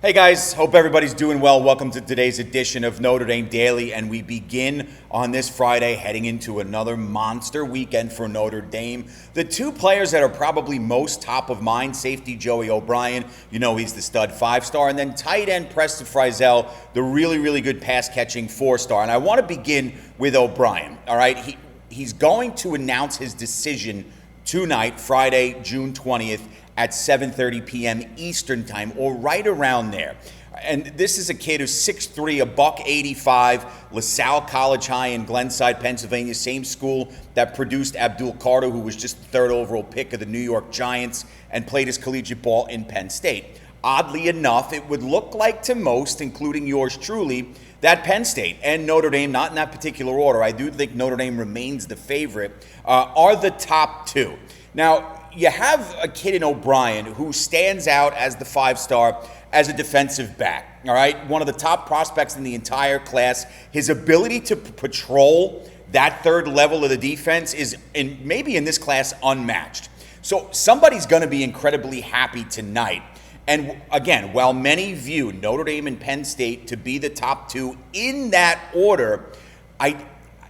Hey guys, hope everybody's doing well. Welcome to today's edition of Notre Dame Daily, and we begin on this Friday heading into another monster weekend for Notre Dame. The two players that are probably most top of mind, safety Joey O'Brien, you know he's the stud 5-star, and then tight end Preston Frizzell, the really good pass-catching 4-star. And I want to begin with O'Brien, all right? He's going to announce his decision tonight, Friday, June 20th, at 7:30 p.m. Eastern time, or right around there. And this is a kid who's 6'3", a $185, LaSalle College High in Glenside, Pennsylvania, same school that produced Abdul Carter, who was just the third overall pick of the New York Giants and played his collegiate ball in Penn State. Oddly enough, it would look like to most, including yours truly, that Penn State and Notre Dame, not in that particular order, I do think Notre Dame remains the favorite, are the top two. Now, you have a kid in O'Brien who stands out as the 5-star as a defensive back, all right? One of the top prospects in the entire class. His ability to patrol that third level of the defense is, maybe in this class, unmatched. So somebody's going to be incredibly happy tonight. And again, while many view Notre Dame and Penn State to be the top two in that order,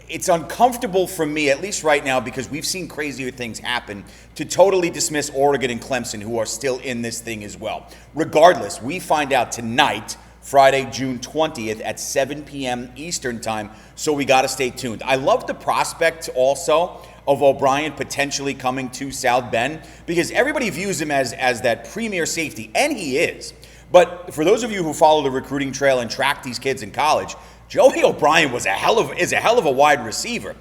it's uncomfortable for me, at least right now, because we've seen crazier things happen, to totally dismiss Oregon and Clemson, who are still in this thing as well. Regardless, we find out tonight, Friday, June 20th at 7 p.m. Eastern time, so we got to stay tuned. I love the prospect also of O'Brien potentially coming to South Bend, because everybody views him as that premier safety, and he is. But for those of you who follow the recruiting trail and track these kids in college, Joey O'Brien is a hell of a wide receiver.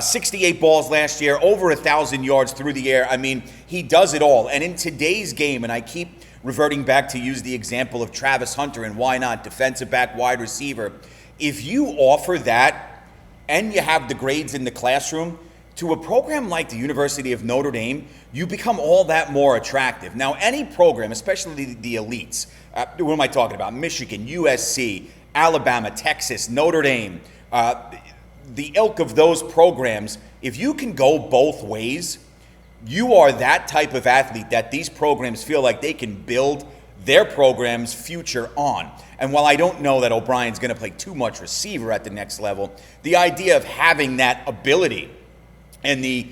68 balls last year, over 1,000 yards through the air. I mean, he does it all. And in today's game, and I keep reverting back to use the example of Travis Hunter and why not defensive back, wide receiver. If you offer that and you have the grades in the classroom, to a program like the University of Notre Dame, you become all that more attractive. Now, any program, especially the elites, what am I talking about? Michigan, USC, Alabama, Texas, Notre Dame, the ilk of those programs, if you can go both ways, you are that type of athlete that these programs feel like they can build their program's future on. And while I don't know that O'Brien's going to play too much receiver at the next level, the idea of having that ability and the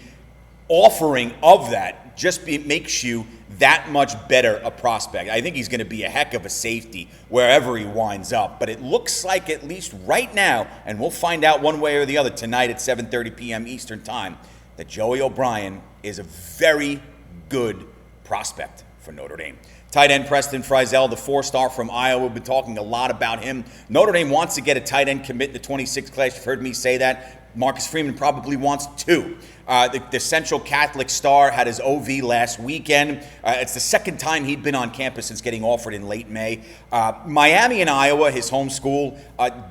offering of that just makes you that much better a prospect. I think he's going to be a heck of a safety wherever he winds up. But it looks like, at least right now, and we'll find out one way or the other tonight at 7:30 p.m. Eastern time, that Joey O'Brien is a very good prospect for Notre Dame. Tight end Preston Frizzell, the 4-star from Iowa. We've been talking a lot about him. Notre Dame wants to get a tight end commit in the 26th class. You've heard me say that. Marcus Freeman probably wants two. The Central Catholic star had his OV last weekend. It's the second time he'd been on campus since getting offered in late May. Miami and Iowa, his home school,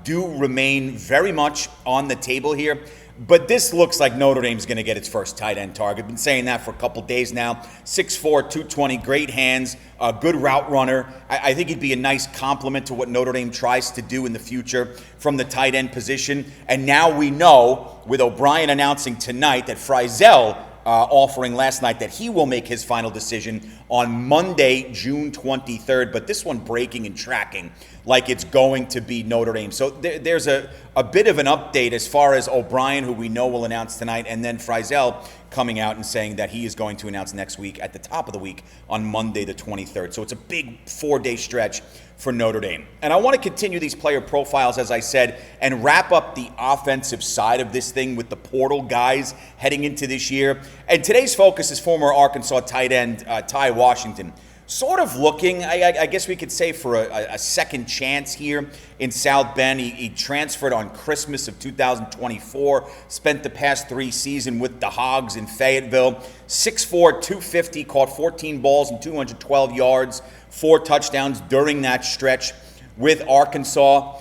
do remain very much on the table here. But this looks like Notre Dame's going to get its first tight end target. Been saying that for a couple days now. 6'4", 220, great hands, a good route runner. I think he'd be a nice complement to what Notre Dame tries to do in the future from the tight end position. And now we know, with O'Brien announcing tonight, that Frizzell offering last night that he will make his final decision on Monday, June 23rd. But this one breaking and tracking like it's going to be Notre Dame. So there's a bit of an update as far as O'Brien, who we know will announce tonight, and then Frizzell coming out and saying that he is going to announce next week at the top of the week on Monday the 23rd. So it's a big 4-day stretch for Notre Dame. And I want to continue these player profiles, as I said, and wrap up the offensive side of this thing with the portal guys heading into this year. And today's focus is former Arkansas tight end Ty Washington. Sort of looking, I guess we could say, for a second chance here in South Bend. He transferred on Christmas of 2024, spent the past 3 seasons with the Hogs in Fayetteville. 6'4", 250, caught 14 balls and 212 yards, 4 touchdowns during that stretch with Arkansas.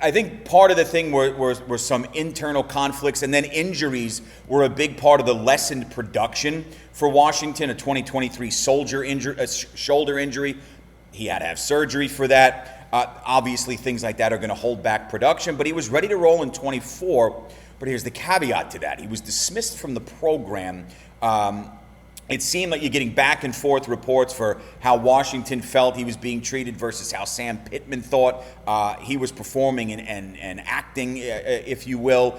I think part of the thing were some internal conflicts, and then injuries were a big part of the lessened production for Washington. A 2023 shoulder injury. He had to have surgery for that. Obviously, things like that are going to hold back production, but he was ready to roll in 24. But here's the caveat to that. He was dismissed from the program it seemed like you're getting back and forth reports for how Washington felt he was being treated versus how Sam Pittman thought he was performing and acting, if you will.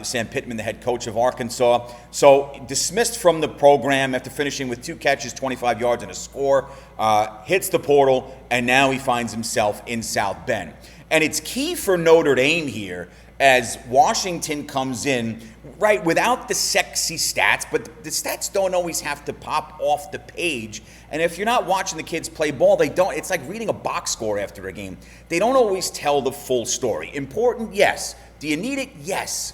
Sam Pittman, the head coach of Arkansas. So dismissed from the program after finishing with 2 catches, 25 yards, and a score. Hits the portal, and now he finds himself in South Bend. And it's key for Notre Dame here as Washington comes in, right, without the sexy stats, but the stats don't always have to pop off the page. And if you're not watching the kids play ball, they don't. It's like reading a box score after a game. They don't always tell the full story. Important, yes. Do you need it? Yes.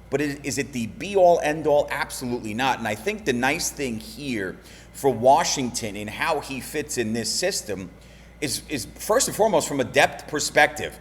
But is it the be-all, end-all? Absolutely not. And I think the nice thing here for Washington in how he fits in this system is first and foremost from a depth perspective.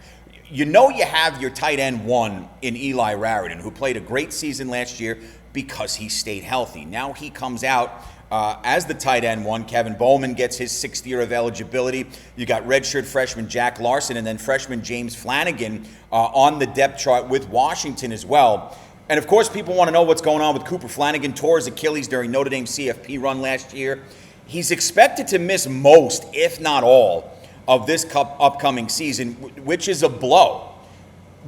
You know you have your tight end one in Eli Raritan, who played a great season last year because he stayed healthy. Now he comes out as the tight end one. Kevin Bowman gets his 6th year of eligibility. You got redshirt freshman Jack Larson and then freshman James Flanagan on the depth chart with Washington as well. And of course, people want to know what's going on with Cooper Flanagan. Tore his Achilles during Notre Dame CFP run last year. He's expected to miss most, if not all, of this upcoming season, which is a blow.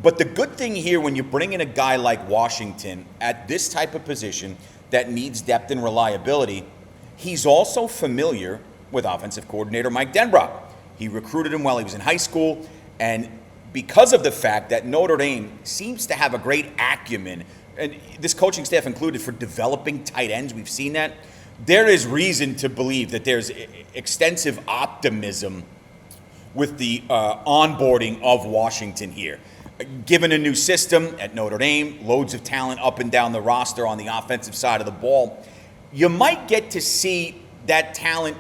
But the good thing here when you bring in a guy like Washington at this type of position that needs depth and reliability, he's also familiar with offensive coordinator Mike Denbrock. He recruited him while he was in high school, and because of the fact that Notre Dame seems to have a great acumen, and this coaching staff included, for developing tight ends, we've seen that, there is reason to believe that there's extensive optimism with the onboarding of Washington here. Given a new system at Notre Dame, loads of talent up and down the roster on the offensive side of the ball, you might get to see that talent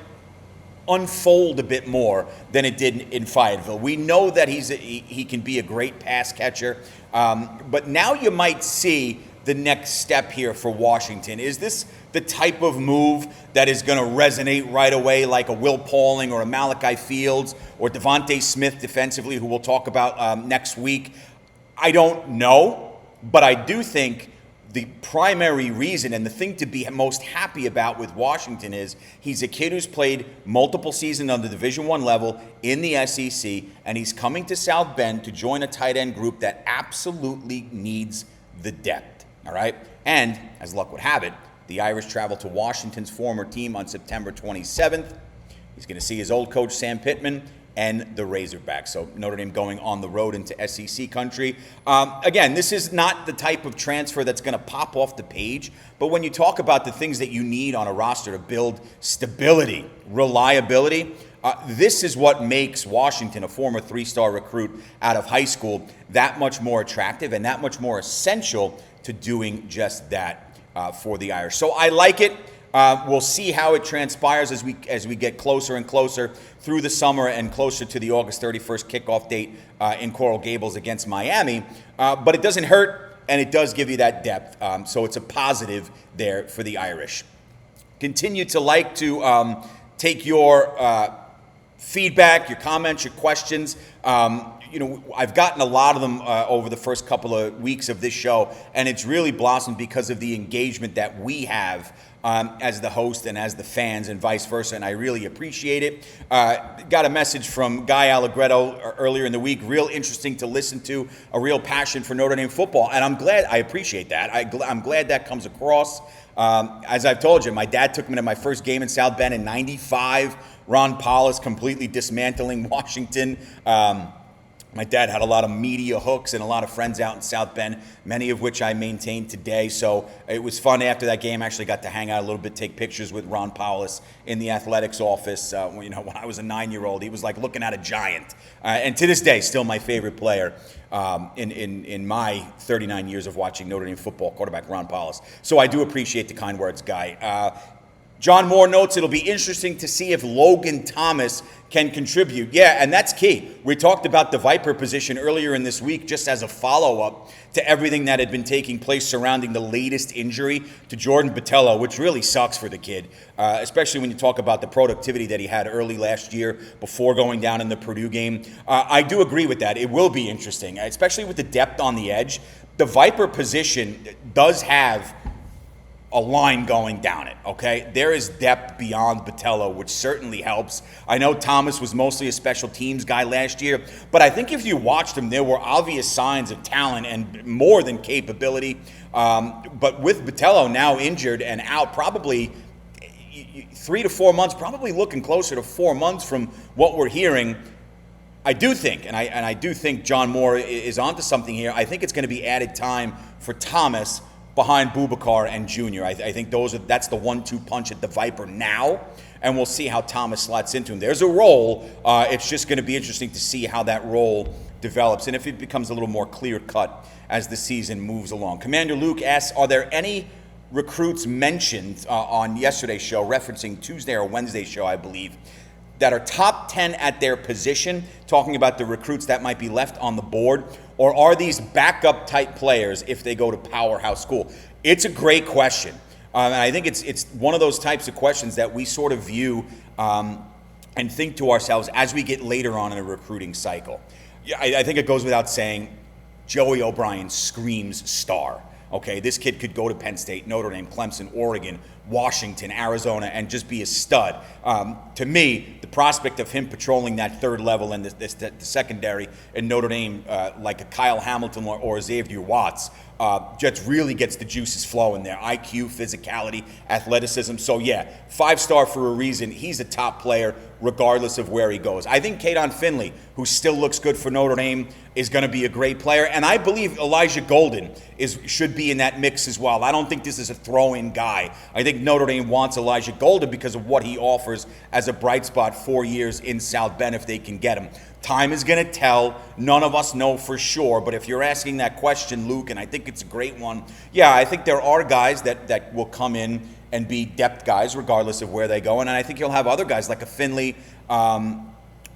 unfold a bit more than it did in Fayetteville. We know that he can be a great pass catcher, but now you might see the next step here for Washington. Is this the type of move that is going to resonate right away like a Will Pauling or a Malachi Fields or Devontae Smith defensively, who we'll talk about next week? I don't know, but I do think the primary reason and the thing to be most happy about with Washington is he's a kid who's played multiple seasons on the Division I level in the SEC, and he's coming to South Bend to join a tight end group that absolutely needs the depth. All right? And, as luck would have it, the Irish travel to Washington's former team on September 27th. He's going to see his old coach, Sam Pittman, and the Razorbacks. So Notre Dame going on the road into SEC country. Again, this is not the type of transfer that's going to pop off the page, but when you talk about the things that you need on a roster to build stability, reliability, this is what makes Washington, a former 3-star recruit out of high school, that much more attractive and that much more essential to doing just that for the Irish. So I like it. We'll see how it transpires as we get closer and closer through the summer and closer to the August 31st kickoff date in Coral Gables against Miami. But it doesn't hurt, and it does give you that depth. So it's a positive there for the Irish. Continue to like to take your feedback, your comments, your questions. I've gotten a lot of them over the first couple of weeks of this show, and it's really blossomed because of the engagement that we have as the host and as the fans and vice versa, and I really appreciate it. Got a message from Guy Allegretto earlier in the week, real interesting to listen to, a real passion for Notre Dame football, and I'm glad, I appreciate that. I'm glad that comes across. As I've told you, my dad took me to my first game in South Bend in '95. Ron Paulus completely dismantling Washington. My dad had a lot of media hooks and a lot of friends out in South Bend, many of which I maintain today. So it was fun after that game. I actually got to hang out a little bit, take pictures with Ron Paulus in the athletics office. When I was a 9-year-old, he was like looking at a giant. And to this day, still my favorite player in my 39 years of watching Notre Dame football, quarterback Ron Paulus. So I do appreciate the kind words, Guy. John Moore notes it'll be interesting to see if Logan Thomas can contribute. Yeah, and that's key. We talked about the Viper position earlier in this week just as a follow-up to everything that had been taking place surrounding the latest injury to Jordan Botelho, which really sucks for the kid, especially when you talk about the productivity that he had early last year before going down in the Purdue game. I do agree with that. It will be interesting, especially with the depth on the edge. The Viper position does have a line going down it, okay? There is depth beyond Botello, which certainly helps. I know Thomas was mostly a special teams guy last year, but I think if you watched him, there were obvious signs of talent and more than capability. But with Botello now injured and out, probably 3 to 4 months, probably looking closer to 4 months from what we're hearing, I do think, and I do think John Moore is onto something here. I think it's going to be added time for Thomas behind Boubacar and Junior. I think that's the 1-2 punch at the Viper now, and we'll see how Thomas slots into him. There's a role. It's just going to be interesting to see how that role develops and if it becomes a little more clear-cut as the season moves along. Commander Luke asks, are there any recruits mentioned on yesterday's show, referencing Tuesday or Wednesday's show, I believe, that are top 10 at their position, talking about the recruits that might be left on the board, or are these backup type players if they go to powerhouse school? It's a great question. And I think it's one of those types of questions that we sort of view and think to ourselves as we get later on in a recruiting cycle. I think it goes without saying, Joey O'Brien screams star. Okay, this kid could go to Penn State, Notre Dame, Clemson, Oregon, Washington, Arizona, and just be a stud. To me, the prospect of him patrolling that third level and the secondary in Notre Dame, like a Kyle Hamilton or Xavier Watts, just really gets the juices flowing there. IQ, physicality, athleticism. So yeah, 5-star for a reason. He's a top player regardless of where he goes. I think Caden Finley, who still looks good for Notre Dame, is going to be a great player. And I believe Elijah Golden should be in that mix as well. I don't think this is a throw-in guy. I think Notre Dame wants Elijah Golden because of what he offers as a bright spot 4 years in South Bend if they can get him. Time is going to tell. None of us know for sure. But if you're asking that question, Luke, and I think it's a great one, yeah, I think there are guys that will come in and be depth guys regardless of where they go. And I think you'll have other guys like a Finley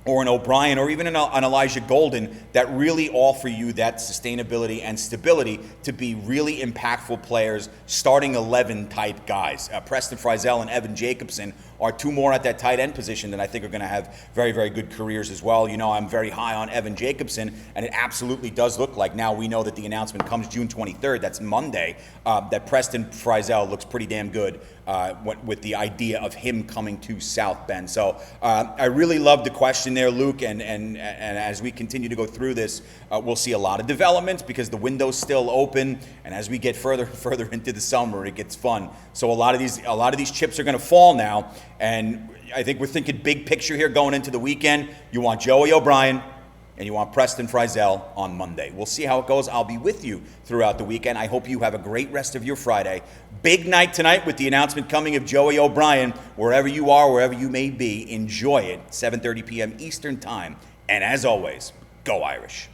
or an O'Brien or even an Elijah Golden that really offer you that sustainability and stability to be really impactful players, starting 11 type guys. Preston Frizzell and Evan Jacobson are two more at that tight end position that I think are going to have very, very good careers as well. You know, I'm very high on Evan Jacobson, and it absolutely does look like, now we know that the announcement comes June 23rd, that's Monday, that Preston Frizzell looks pretty damn good with the idea of him coming to South Bend. So I really love the question there, Luke, and as we continue to go through this, we'll see a lot of developments because the window's still open, and as we get further into the summer, it gets fun. So a lot of these chips are going to fall now, and I think we're thinking big picture here going into the weekend. You want Joey O'Brien and you want Preston Frizzell on Monday. We'll see how it goes. I'll be with you throughout the weekend. I hope you have a great rest of your Friday. Big night tonight with the announcement coming of Joey O'Brien. Wherever you are, wherever you may be, enjoy it. 7:30 p.m. Eastern Time. And as always, go Irish.